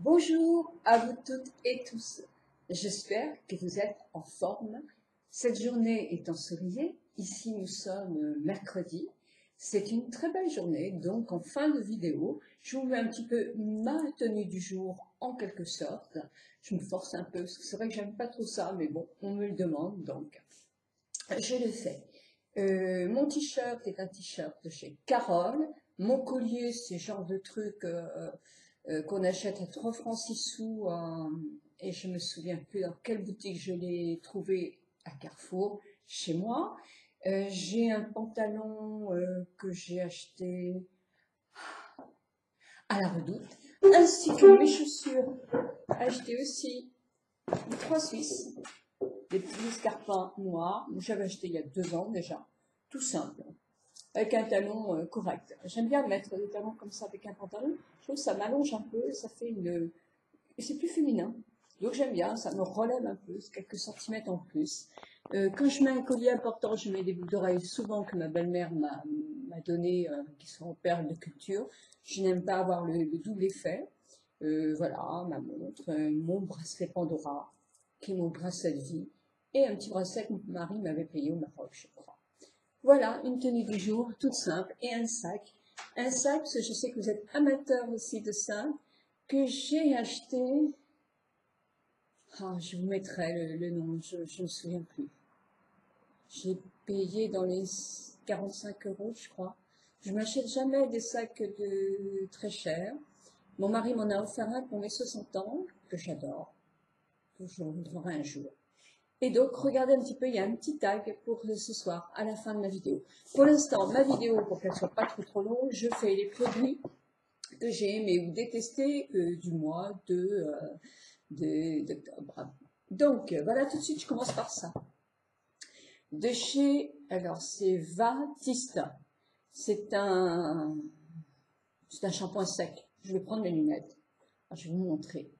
Bonjour à vous toutes et tous. J'espère que vous êtes en forme. Cette journée est ensoleillée. Ici, nous sommes mercredi. C'est une très belle journée. Donc, en fin de vidéo, je vous mets un petit peu ma tenue du jour en quelque sorte. Je me force un peu parce que c'est vrai que j'aime pas trop ça, mais bon, on me le demande donc je le fais. Mon t-shirt est un t-shirt de chez Carole. Mon collier, c'est le genre de truc qu'on achète à 3 francs 6 sous, et je me souviens plus dans quelle boutique je l'ai trouvé à Carrefour, chez moi. J'ai un pantalon que j'ai acheté à la Redoute, ainsi que mes chaussures achetées aussi 3 Suisses, des petits escarpins noirs. J'avais acheté il y a 2 ans déjà, tout simple, avec un talon correct. J'aime bien mettre des talons comme ça avec un pantalon. Je trouve que ça m'allonge un peu, ça fait une... Et c'est plus féminin. Donc j'aime bien, ça me relève un peu, c'est quelques centimètres en plus. Quand je mets un collier important, je mets des boucles d'oreilles, souvent que ma belle-mère m'a donné, qui sont en perles de culture. Je n'aime pas avoir le double effet. Voilà, ma montre, mon bracelet Pandora, qui est mon bracelet de vie, et un petit bracelet que mon mari m'avait payé au Maroc, je crois. Voilà, une tenue du jour, toute simple, et un sac. Un sac, parce que je sais que vous êtes amateur aussi de ça, que j'ai acheté. Ah, je vous mettrai le nom, je ne me souviens plus. J'ai payé dans les 45 euros, je crois. Je m'achète jamais des sacs de très chers. Mon mari m'en a offert un pour mes 60 ans, que j'adore, que je voudrais un jour. Et donc, regardez un petit peu, il y a un petit tag pour ce soir, à la fin de ma vidéo. Pour l'instant, ma vidéo, pour qu'elle soit pas trop longue, je fais les produits que j'ai aimés ou détestés du mois d'octobre. Donc, voilà, tout de suite, je commence par ça. De chez, alors, c'est Vatista. C'est un shampoing sec. Je vais prendre mes lunettes. Alors, je vais vous montrer.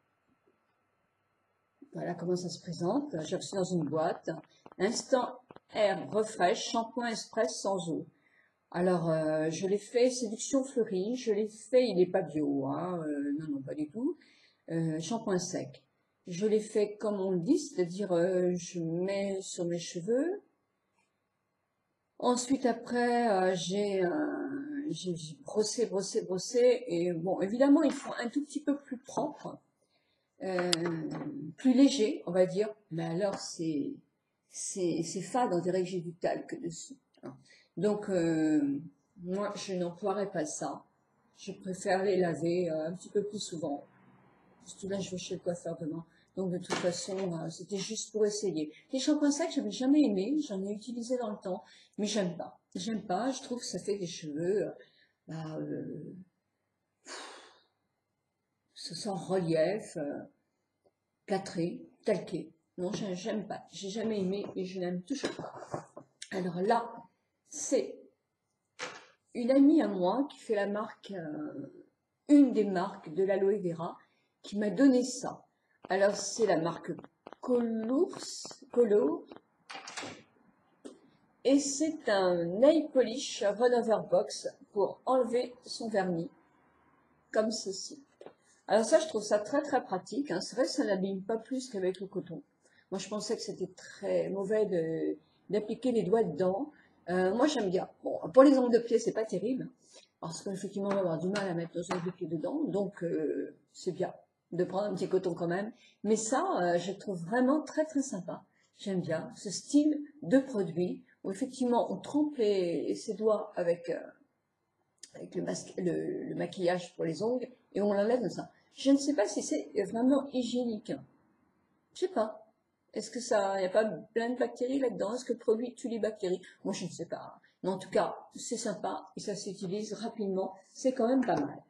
Voilà comment ça se présente. J'ai reçu dans une boîte. Instant Air Refresh, shampoing express sans eau. Alors, je l'ai fait séduction fleurie. Je l'ai fait, il n'est pas bio, hein, non, pas du tout. Shampoing sec. Je l'ai fait comme on le dit, c'est-à-dire je mets sur mes cheveux. Ensuite, après, j'ai brossé. Et bon, évidemment, il faut un tout petit peu plus propre. Plus léger, on va dire, mais alors c'est fade, on dirait que j'ai du talc dessus. Donc, moi, je n'emploierai pas ça. Je préfère les laver un petit peu plus souvent. Surtout là, je vais chez le coiffeur demain. Donc, de toute façon, c'était juste pour essayer. Les shampoings secs, j'avais jamais aimé. J'en ai utilisé dans le temps, mais j'aime pas. J'aime pas. Je trouve que ça fait des cheveux, sans relief. Plâtré, talqué. Non, j'aime pas. J'ai jamais aimé et je n'aime toujours pas. Alors là, c'est une amie à moi qui fait la marque, une des marques de l'aloe vera, qui m'a donné ça. Alors c'est la marque Color, et c'est un nail polish run-over box pour enlever son vernis, comme ceci. Alors ça, je trouve ça très très pratique, hein. C'est vrai que ça n'abîme pas plus qu'avec le coton. Moi, je pensais que c'était très mauvais d'appliquer les doigts dedans. Moi, j'aime bien. Bon, pour les ongles de pied, c'est pas terrible, parce qu'effectivement, on va avoir du mal à mettre nos ongles de pied dedans, donc c'est bien de prendre un petit coton quand même. Mais ça, je trouve vraiment très très sympa. J'aime bien ce style de produit, où effectivement, on trempe ses doigts avec le maquillage pour les ongles, et on l'enlève comme ça. Je ne sais pas si c'est vraiment hygiénique. Je sais pas. Est-ce que ça, il n'y a pas plein de bactéries là-dedans? Est-ce que le produit tue les bactéries? Moi, je ne sais pas. Mais en tout cas, c'est sympa et ça s'utilise rapidement. C'est quand même pas mal.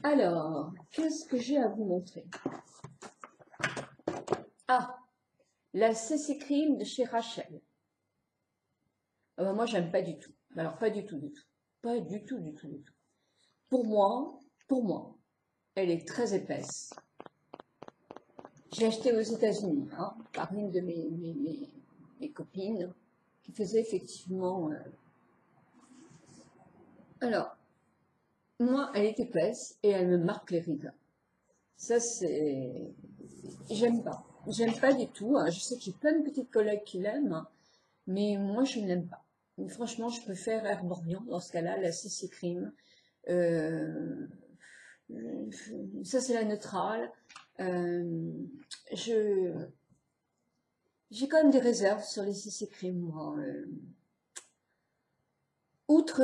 Alors, qu'est-ce que j'ai à vous montrer? Ah, la CC Cream de chez Rachel. Moi, j'aime pas du tout. Alors, pas du tout. Pas du tout. Pour moi, elle est très épaisse. J'ai acheté aux États-Unis, hein, par une de mes copines, qui faisait effectivement... Alors, moi, elle est épaisse et elle me marque les rides. Ça, c'est... J'aime pas. J'aime pas du tout, hein. Je sais que j'ai plein de petites collègues qui l'aiment, hein, mais moi, je ne l'aime pas. Mais franchement, je préfère Herborian dans ce cas-là, la CC Cream. Euh, Ça, c'est la neutrale. Euh, je... J'ai quand même des réserves sur les CC Cream, moi. Outre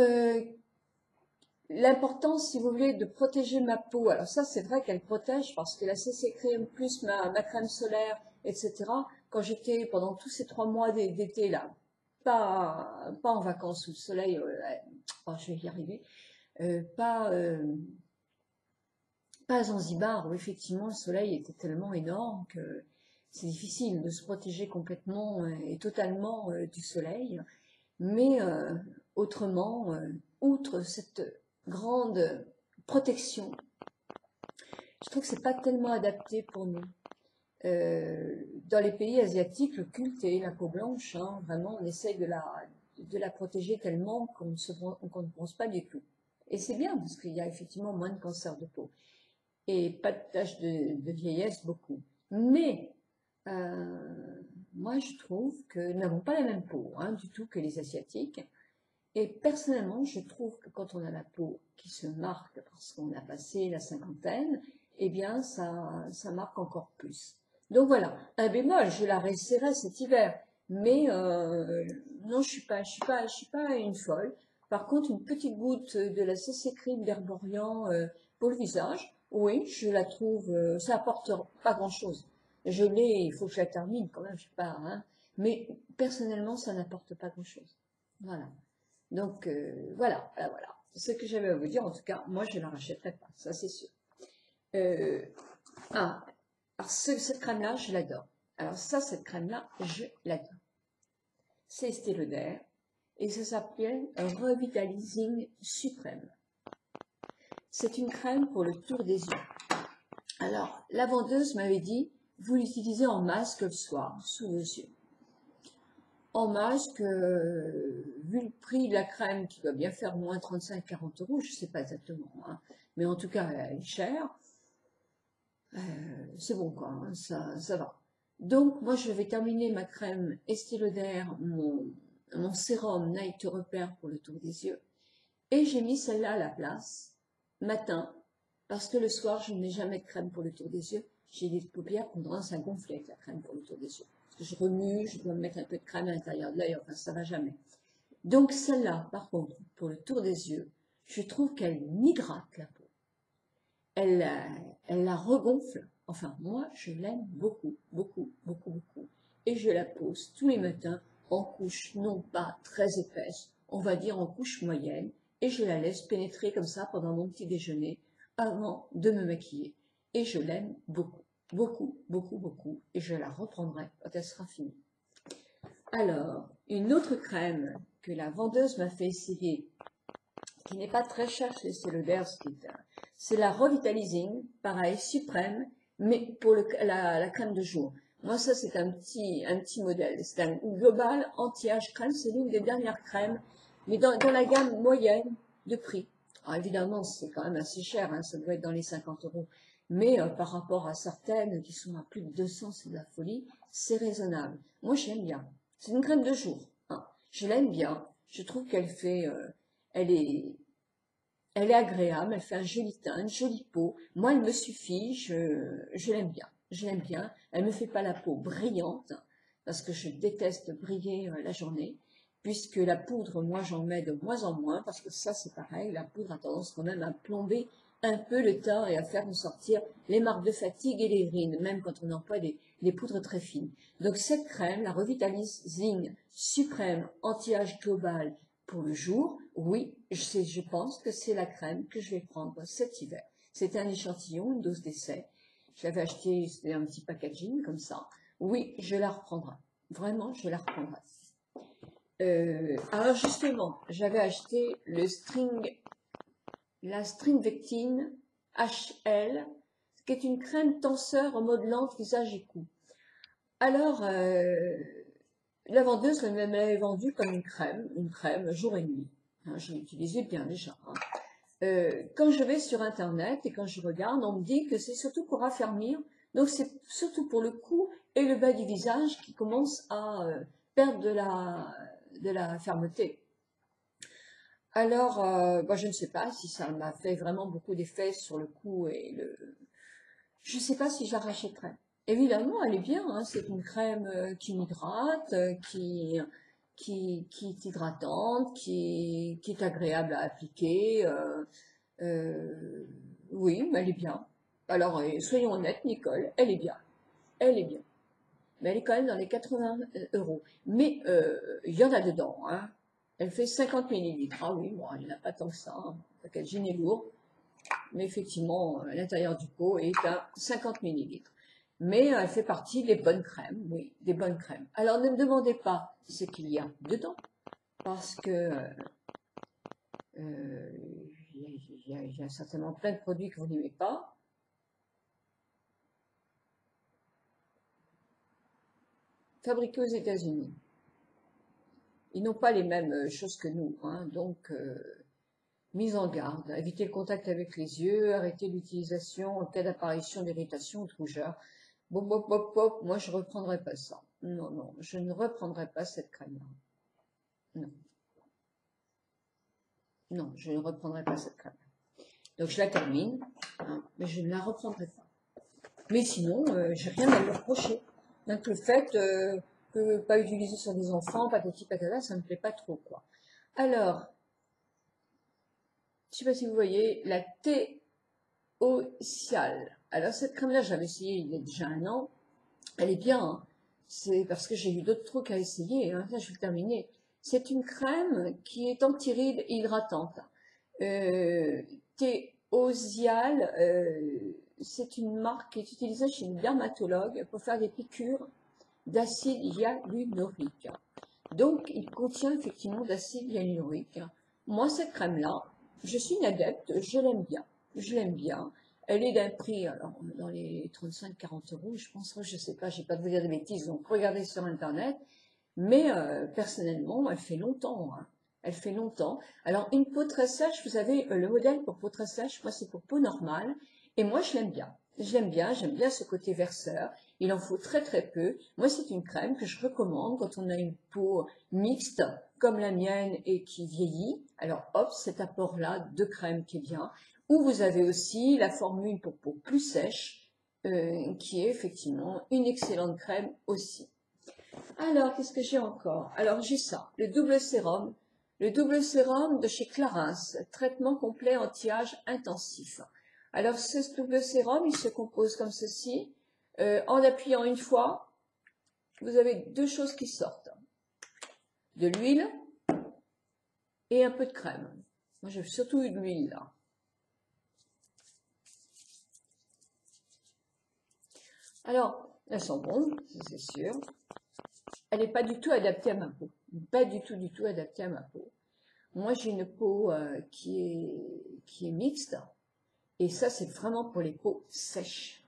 l'importance, si vous voulez, de protéger ma peau. Alors ça, c'est vrai qu'elle protège parce que la CC Crème plus ma crème solaire, etc. Quand j'étais pendant tous ces 3 mois d'été là, pas en vacances sous le soleil, oh, je vais y arriver, pas à Zanzibar où effectivement le soleil était tellement énorme que c'est difficile de se protéger complètement et totalement du soleil. Mais autrement, outre cette grande protection, je trouve que c'est pas tellement adapté pour nous. Dans les pays asiatiques, le culte est la peau blanche, hein, vraiment, on essaye de la protéger tellement qu'on ne pense pas du tout. Et c'est bien, parce qu'il y a effectivement moins de cancer de peau. Et pas de taches de vieillesse, beaucoup. Mais, moi, je trouve que nous n'avons pas la même peau, hein, du tout que les Asiatiques. Et personnellement, je trouve que quand on a la peau qui se marque parce qu'on a passé la cinquantaine, eh bien, ça marque encore plus. Donc voilà, un bémol, je la réessayerai cet hiver. Mais non, je suis pas une folle. Par contre, une petite goutte de la CC Cream d'Herborian pour le visage, oui, je la trouve, ça apporte pas grand-chose. Je l'ai, il faut que je la termine quand même, je sais pas, hein. Mais personnellement, ça n'apporte pas grand-chose. Voilà. Donc voilà. C'est ce que j'avais à vous dire. En tout cas, moi, je ne la rachèterai pas, ça c'est sûr. Euh, ah, alors cette crème-là, je l'adore. Alors ça, cette crème-là, je l'adore. C'est Estée Lauder et ça s'appelle Revitalizing Suprême. C'est une crème pour le tour des yeux. Alors, la vendeuse m'avait dit, vous l'utilisez en masque le soir, sous vos yeux. En masque, vu le prix de la crème qui doit bien faire moins 35-40 euros, je ne sais pas exactement, hein, mais en tout cas elle est chère, c'est bon quoi, hein, ça va. Donc moi je vais terminer ma crème Estée Lauder, mon sérum Night Repère pour le tour des yeux, et j'ai mis celle-là à la place, matin, parce que le soir je ne mets jamais de crème pour le tour des yeux, j'ai les paupières qui ont tendance à gonfler avec la crème pour le tour des yeux. Je remue, je dois me mettre un peu de crème à l'intérieur de l'œil, enfin ça va jamais. Donc celle-là, par contre, pour le tour des yeux, je trouve qu'elle m'hydrate la peau. Elle la regonfle. Enfin, moi, je l'aime beaucoup, beaucoup, beaucoup, beaucoup. Et je la pose tous les matins en couche, non pas très épaisse, on va dire en couche moyenne, et je la laisse pénétrer comme ça pendant mon petit déjeuner avant de me maquiller. Et je l'aime beaucoup, beaucoup, beaucoup, beaucoup, et je la reprendrai quand elle sera finie. Alors, une autre crème que la vendeuse m'a fait essayer, qui n'est pas très chère chez Estée Lauder, c'est la Revitalizing, pareil, suprême, mais pour la crème de jour. Moi, ça, c'est un petit modèle. C'est un global anti-âge crème. C'est l'une des dernières crèmes, mais dans la gamme moyenne de prix. Alors, évidemment, c'est quand même assez cher, hein, ça doit être dans les 50 euros. Mais par rapport à certaines qui sont à plus de 200, c'est de la folie, c'est raisonnable. Moi, j'aime bien. C'est une crème de jour, hein. Je l'aime bien. Je trouve qu'elle fait, elle est agréable, elle fait un joli teint, une jolie peau. Moi, elle me suffit, je l'aime bien. Je l'aime bien. Elle me fait pas la peau brillante, parce que je déteste briller la journée, puisque la poudre, moi, j'en mets de moins en moins, parce que ça, c'est pareil, la poudre a tendance quand même à plomber un peu le teint et à faire nous sortir les marques de fatigue et les rides, même quand on emploie des poudres très fines. Donc cette crème, la Revitalizing Suprême Anti-Âge Global pour le jour, oui, je pense que c'est la crème que je vais prendre cet hiver. C'est un échantillon, une dose d'essai. J'avais acheté, c'était un petit packaging comme ça. Oui, je la reprendrai. Vraiment, je la reprendrai. Alors justement, j'avais acheté la Stringvectine HL, qui est une crème tenseur en mode lente visage et cou. Alors, la vendeuse me l'avait vendue comme une crème jour et nuit. Hein, je l'utilisais bien déjà. Hein. quand je vais sur Internet et quand je regarde, on me dit que c'est surtout pour affermir, donc c'est surtout pour le cou et le bas du visage qui commence à perdre de la fermeté. Alors, je ne sais pas si ça m'a fait vraiment beaucoup d'effet sur le cou et le... Je ne sais pas si je la rachèterai. Évidemment, elle est bien, hein, c'est une crème qui m'hydrate, qui est hydratante, qui est agréable à appliquer. Oui, mais elle est bien. Alors, soyons honnêtes, Nicole, elle est bien. Elle est bien. Mais elle est quand même dans les 80 euros. Mais il y en a dedans, hein. Elle fait 50 millilitres. Ah oui, bon, il n'y en a pas tant que ça. Hein. Le packaging est lourd. Mais effectivement, l'intérieur du pot est à 50 millilitres. Mais elle fait partie des bonnes crèmes, oui, des bonnes crèmes. Alors ne me demandez pas ce qu'il y a dedans, parce que il y a certainement plein de produits que vous n'aimez pas. Fabriqués aux États-Unis. Ils n'ont pas les mêmes choses que nous, hein, donc mise en garde. Évitez le contact avec les yeux, arrêtez l'utilisation en cas d'apparition d'irritation ou de rougeur. Bop, bop, bop, bop, moi je ne reprendrai pas ça. Non, non, je ne reprendrai pas cette crème-là. Non. Non, je ne reprendrai pas cette crème. Donc je la termine, hein, mais je ne la reprendrai pas. Mais sinon, j'ai rien à lui reprocher. Donc le fait que pas utiliser sur des enfants, patati patata, ça ne me plaît pas trop, quoi. Alors, je ne sais pas si vous voyez, la Teocial. Alors cette crème-là, j'avais essayé il y a déjà un an. Elle est bien, hein. C'est parce que j'ai eu d'autres trucs à essayer, hein. Là, je vais le terminer. C'est une crème qui est anti-rides et hydratante. Teocial, c'est une marque qui est utilisée chez une dermatologue pour faire des piqûres d'acide hyaluronique. Donc, il contient effectivement d'acide hyaluronique. Moi, cette crème-là, je suis une adepte, je l'aime bien. Je l'aime bien. Elle est d'un prix, alors, dans les 35-40 euros, je pense, je sais pas, j'ai pas de vous dire de bêtises, donc regardez sur Internet. Mais personnellement, elle fait longtemps, hein. Elle fait longtemps. Alors, une peau très sèche, vous avez le modèle pour peau très sèche, moi c'est pour peau normale. Et moi, je l'aime bien. J'aime bien ce côté verseur. Il en faut très très peu. Moi, c'est une crème que je recommande quand on a une peau mixte, comme la mienne, et qui vieillit. Alors, hop, cet apport-là de crème qui est bien. Ou vous avez aussi la formule pour peau plus sèche, qui est effectivement une excellente crème aussi. Alors, qu'est-ce que j'ai encore? Alors, j'ai ça, le double sérum de chez Clarins, traitement complet anti-âge intensif. Alors, ce double sérum, il se compose comme ceci. En appuyant une fois, vous avez deux choses qui sortent. De l'huile et un peu de crème. Moi, j'ai surtout eu de l'huile, là. Alors, elles sont bonnes, c'est sûr. Elle n'est pas du tout adaptée à ma peau. Pas du tout adaptée à ma peau. Moi, j'ai une peau qui est mixte. Et ça, c'est vraiment pour les peaux sèches.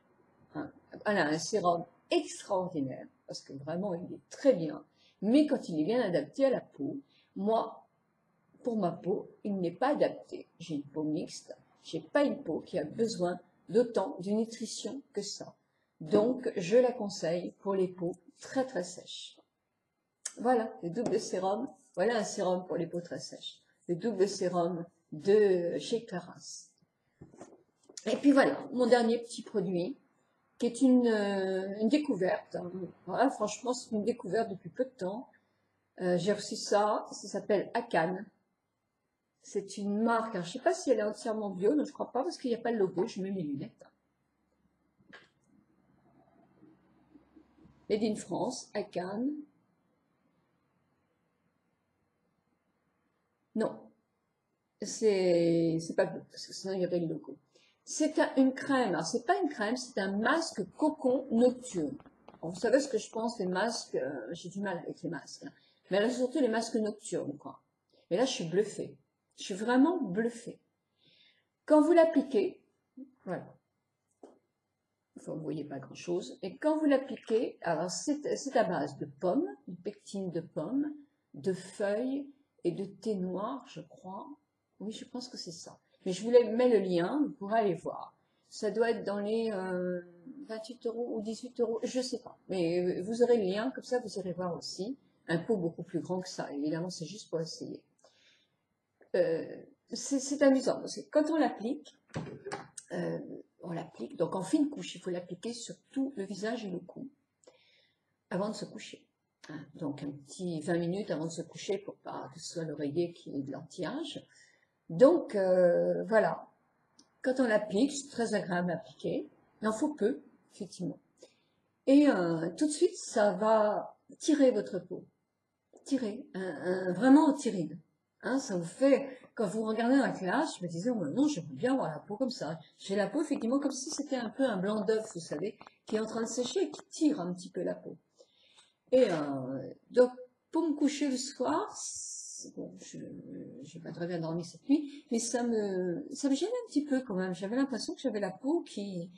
Hein. Elle a un sérum extraordinaire, parce que vraiment, il est très bien. Mais quand il est bien adapté à la peau, moi, pour ma peau, il n'est pas adapté. J'ai une peau mixte. J'ai pas une peau qui a besoin d'autant de nutrition que ça. Donc, je la conseille pour les peaux très très sèches. Voilà, le double sérum. Voilà un sérum pour les peaux très sèches. Le double sérum de chez Clarins. Et puis voilà, mon dernier petit produit, qui est une découverte. Voilà, franchement, c'est une découverte depuis peu de temps. J'ai reçu ça s'appelle Akan. C'est une marque, alors, je ne sais pas si elle est entièrement bio, non, je ne crois pas, parce qu'il n'y a pas le logo, je mets mes lunettes. Made in France, Akan. Non, c'est pas bon, parce que sinon il y aurait le logo. C'est une crème, alors c'est pas une crème, c'est un masque cocon nocturne. Alors, vous savez ce que je pense des masques, j'ai du mal avec les masques, hein. Mais là surtout les masques nocturnes, quoi. Mais là je suis bluffée, je suis vraiment bluffée. Quand vous l'appliquez, voilà, enfin, vous ne voyez pas grand chose, et quand vous l'appliquez, alors c'est à base de pommes, de pectine de pommes, de feuilles et de thé noir, je crois. Oui, je pense que c'est ça. Mais je vous mets le lien, vous pourrez aller voir. Ça doit être dans les 28 € ou 18 €, je sais pas. Mais vous aurez le lien, comme ça vous irez voir aussi. Un pot beaucoup plus grand que ça, évidemment, c'est juste pour essayer. C'est amusant, parce que quand on l'applique, donc en fine couche, il faut l'appliquer sur tout le visage et le cou, avant de se coucher. Donc un petit 20 minutes avant de se coucher, pour pas que ce soit l'oreiller qui ait de l'anti-âge. Donc voilà, quand on l'applique, c'est très agréable à appliquer. Il en faut peu, effectivement. Et tout de suite, ça va tirer votre peau. Tirer, vraiment tirer. Ça vous fait, quand vous regardez dans la classe, je me disais, oh, non, j'aimerais bien avoir la peau comme ça. J'ai la peau, effectivement, comme si c'était un peu un blanc d'œuf, vous savez, qui est en train de sécher et qui tire un petit peu la peau. Et donc, pour me coucher le soir, bon, je n'ai pas très bien dormi cette nuit, mais ça me gênait un petit peu quand même. J'avais l'impression que j'avais la peau qui,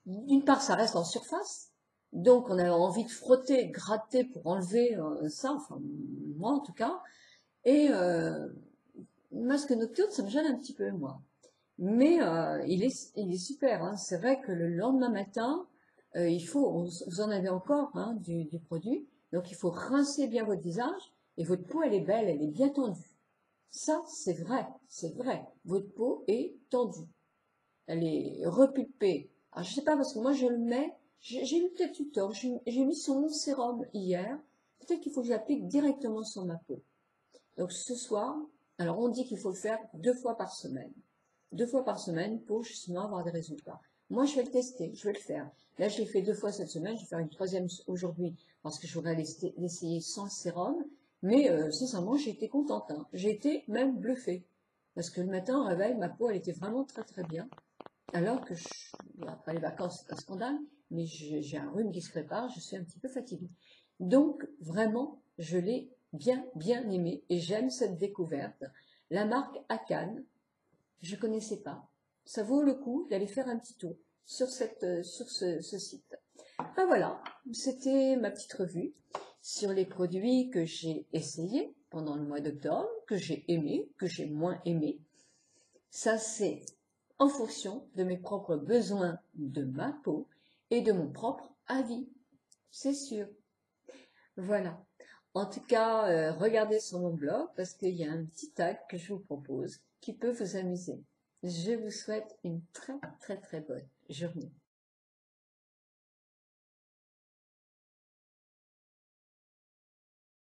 d'une part, ça reste en surface, donc on a envie de frotter, gratter pour enlever ça, enfin moi en tout cas, et masque nocturne, ça me gêne un petit peu moi. Mais il est super, hein. C'est vrai que le lendemain matin, vous en avez encore du produit, donc il faut rincer bien votre visage, et votre peau elle est belle, elle est bien tendue. Ça c'est vrai, votre peau est tendue, elle est repulpée. Alors je sais pas, parce que moi je le mets, j'ai eu peut-être eu tort, j'ai mis sur mon sérum hier, peut-être qu'il faut que j'applique directement sur ma peau. Donc ce soir, alors on dit qu'il faut le faire 2 fois par semaine. 2 fois par semaine pour justement avoir des résultats. Moi, je vais le tester, je vais le faire. Là, je l'ai fait 2 fois cette semaine, je vais faire une 3e aujourd'hui parce que je voudrais l'essayer sans le sérum. Mais sincèrement, j'ai été contente. J'ai été même bluffée. Parce que le matin, au réveil, ma peau, elle était vraiment très très bien. Alors que, après les vacances, c'est un scandale, mais j'ai un rhume qui se prépare, je suis un petit peu fatiguée. Donc, vraiment, je l'ai bien aimé et j'aime cette découverte. La marque Akan, je ne connaissais pas. Ça vaut le coup d'aller faire un petit tour sur ce site. Ben voilà, c'était ma petite revue sur les produits que j'ai essayés pendant le mois d'octobre, que j'ai aimés, que j'ai moins aimés. Ça, c'est en fonction de mes propres besoins de ma peau et de mon propre avis, c'est sûr. Voilà. En tout cas, regardez sur mon blog parce qu'il y a un petit tag que je vous propose qui peut vous amuser. Je vous souhaite une très très très bonne journée.